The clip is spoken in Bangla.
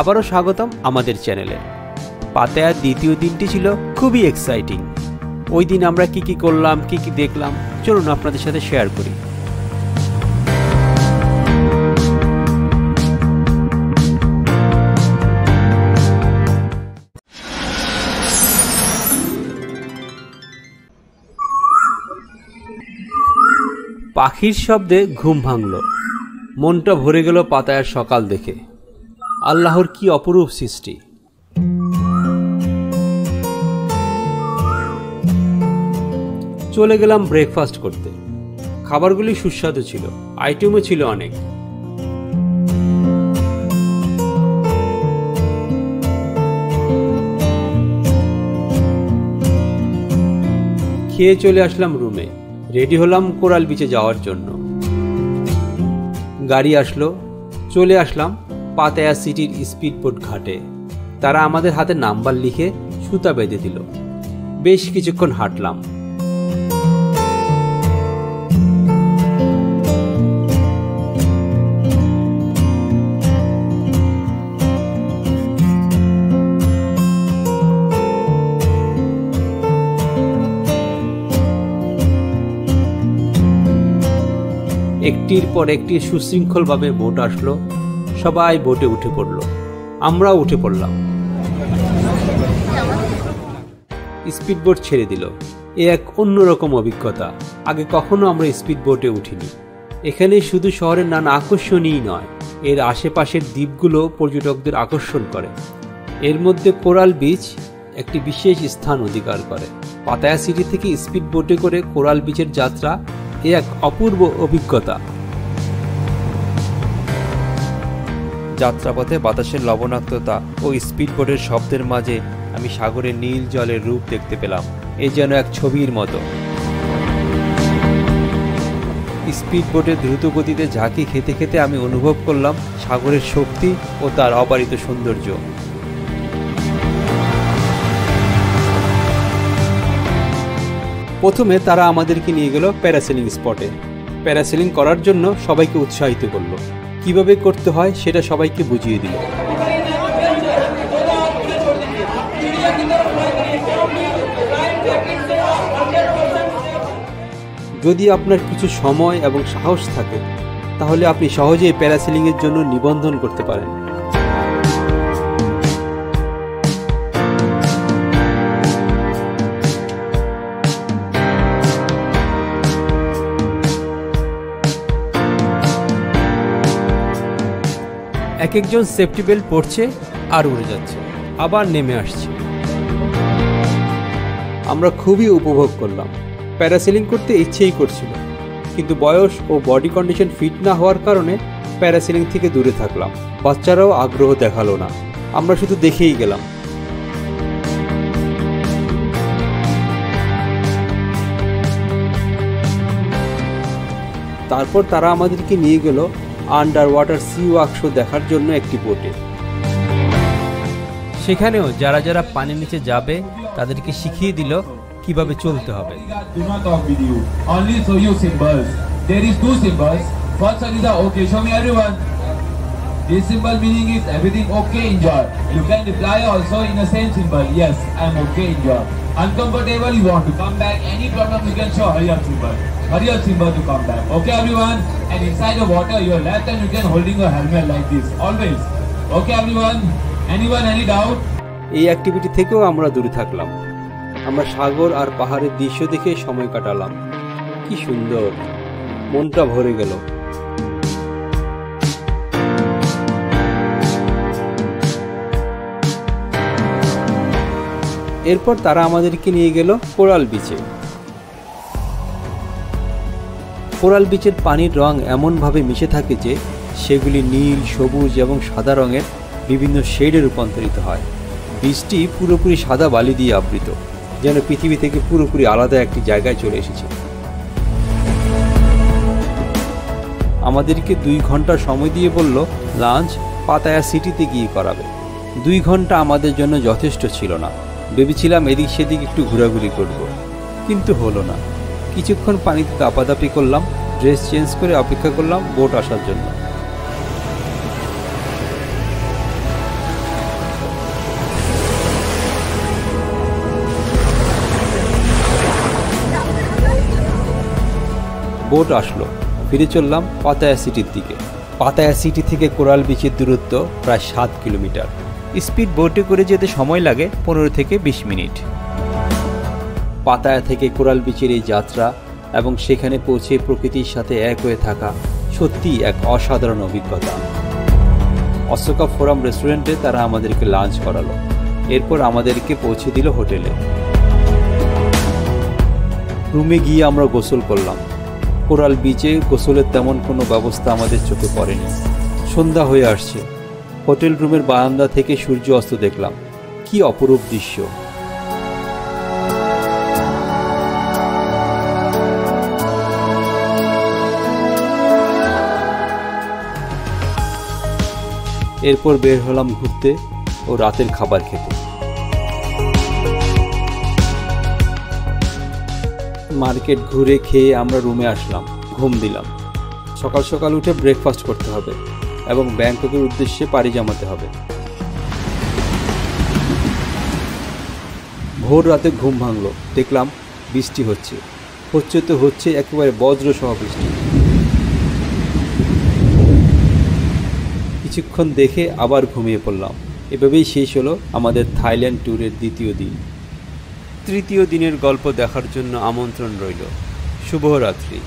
আবারও স্বাগতম আমাদের চ্যানেলে। পাতায়ার দ্বিতীয় দিনটি ছিল খুবই এক্সাইটিং। ওই দিন আমরা কি করলাম, কি দেখলাম, চলুন আপনাদের সাথে শেয়ার করি। পাখির শব্দে ঘুম ভাঙল, মনটা ভরে গেল পাতায়ার সকাল দেখে। আল্লাহর কি অপরূপ সৃষ্টি। চলে গেলাম ব্রেকফাস্ট করতে। খাবারগুলি সুস্বাদু ছিল, আইটেমও ছিল অনেক। খেয়ে চলে আসলাম রুমে, রেডি হলাম কোরাল বিচে যাওয়ার জন্য। গাড়ি আসলো, চলে আসলাম পাতায়া সিটির স্পিডবোট ঘাটে। তারা আমাদের হাতে নাম্বার লিখে সুতা বেঁধে দিল। বেশ কিছুক্ষণ হাঁটলাম। একটির পর একটি সুশৃঙ্খলভাবে বোট আসলো, সবাই বোটে উঠে পড়ল, আমরাও উঠে পড়লাম। স্পিডবোট ছেড়ে দিল। এ এক অন্যরকম অভিজ্ঞতা। আগে কখনো আমরা স্পিডবোটে উঠিনি। এখানে শুধু শহরের নানা আকর্ষণই নয়, এর আশেপাশের দ্বীপগুলো পর্যটকদের আকর্ষণ করে। এর মধ্যে কোরাল বিচ একটি বিশেষ স্থান অধিকার করে। পাতায়া সিটি থেকে স্পিডবোটে করে কোরাল বিচের যাত্রা এ এক অপূর্ব অভিজ্ঞতা। যাত্রাপথে বাতাসের লবণাক্ততা ও স্পিডবোটের শব্দের মাঝে আমি সাগরের নীল জলের রূপ দেখতে পেলাম। এ যেন এক ছবির মতো। স্পিডবোটের দ্রুত গতিতে ঝাঁকি খেতে খেতে আমি অনুভব করলাম সাগরের শক্তি ও তার অবারিত সৌন্দর্য। প্রথমে তারা আমাদেরকে নিয়ে গেল প্যারাসেলিং স্পটে। প্যারাসেলিং করার জন্য সবাইকে উৎসাহিত করলো। কিভাবে করতে হয় সেটা সবাইকে বুঝিয়ে দিল। যদি আপনার কিছু সময় এবং সাহস থাকে তাহলে আপনি সহজেই প্যারাসেলিং এর জন্য নিবন্ধন করতে পারেন। এক একজন সেফটি বেল্ট পরছে আর উড়ে যাচ্ছে, আবার নেমে আসছে। আমরা খুবই উপভোগ করলাম। প্যারাসেলিং করতে ইচ্ছেই করছিল, কিন্তু বয়স ও বডি কন্ডিশন ফিট না হওয়ার কারণে প্যারাসেলিং থেকে দূরে থাকলাম। বাচ্চারাও আগ্রহ দেখালো না, আমরা শুধু দেখেই গেলাম। তারপর তারা আমাদেরকে নিয়ে গেল under water sea walk show দেখার জন্য একটি বোটে। সেখানেও যারা যারা পানির নিচে যাবে তাদেরকে শিখিয়ে দিল কিভাবে চলতে হবে। This symbol meaning is everything okay, enjoy. You can reply also in the same symbol. Yes, I am okay, enjoy. Uncomfortable, you want to come back. Any problem you can show hurry up symbol. Hurry up symbol to come back. Okay everyone? And inside the water, your left hand you can holding your helmet like this. Always. Okay everyone? Anyone, any doubt? এই অ্যাক্টিভিটি থেকেও আমরা দূরে থাকলাম। আমরা সাগর আর পাহাড়ের দৃশ্য দেখে সময় কাটালাম। কি সুন্দর, মনটা ভরে গেল। এরপর তারা আমাদেরকে নিয়ে গেল কোরাল বিচে। কোরাল বিচের পানির রং এমনভাবে মিশে থাকে যে সেগুলি নীল, সবুজ এবং সাদা রঙের বিভিন্ন শেডে রূপান্তরিত হয়। বীচটি পুরোপুরি সাদা বালি দিয়ে আবৃত, যেন পৃথিবী থেকে পুরোপুরি আলাদা একটি জায়গায় চলে এসেছে। আমাদেরকে 2 ঘন্টা সময় দিয়ে বলল লাঞ্চ পাতায়া সিটিতে গিয়ে করাবে। 2 ঘন্টা আমাদের জন্য যথেষ্ট ছিল না। ভেবেছিলাম এদিক সেদিক একটু ঘোরাঘুরি করব, কিন্তু হলো না। কিছুক্ষণ পানিতে দাপাদাপি করলাম, ড্রেস চেঞ্জ করে অপেক্ষা করলাম বোট আসার জন্য। বোট আসলো, ফিরে চললাম পাতায়া সিটির দিকে। পাতায়া সিটি থেকে কোরাল বিচের দূরত্ব প্রায় 7 কিলোমিটার। স্পিড বোটে করে যেতে সময় লাগে 15 থেকে 20 মিনিট। পাতায়া থেকে কোরাল বিচের এই যাত্রা এবং সেখানে পৌঁছে প্রকৃতির সাথে এক হয়ে থাকা সত্যিই এক অসাধারণ অভিজ্ঞতা। অশোকা ফোরাম রেস্টুরেন্টে তারা আমাদেরকে লাঞ্চ করালো, এরপর আমাদেরকে পৌঁছে দিল হোটেলে। রুমে গিয়ে আমরা গোসল করলাম। কোরাল বিচে গোসলের তেমন কোনো ব্যবস্থা আমাদের চোখে পড়েনি। সন্ধ্যা হয়ে আসছে, হোটেল রুমের বারান্দা থেকে সূর্য অস্ত দেখলাম। কি অপরূপ দৃশ্য! এরপর বের হলাম ঘুরতে ও রাতের খাবার খেতে। মার্কেট ঘুরে খেয়ে আমরা রুমে আসলাম, ঘুম দিলাম। সকাল সকাল উঠে ব্রেকফাস্ট করতে হবে এবং ব্যাংককের উদ্দেশ্যে পাড়ি জমাতে হবে। ভোর রাতে ঘুম ভাঙলো, দেখলাম বৃষ্টি হচ্ছে। হচ্ছে একেবারে বজ্র সহ বৃষ্টি। কিছুক্ষণ দেখে আবার ঘুমিয়ে পড়লাম। এভাবেই শেষ হলো আমাদের থাইল্যান্ড ট্যুরের দ্বিতীয় দিন। তৃতীয় দিনের গল্প দেখার জন্য আমন্ত্রণ রইল। শুভরাত্রি।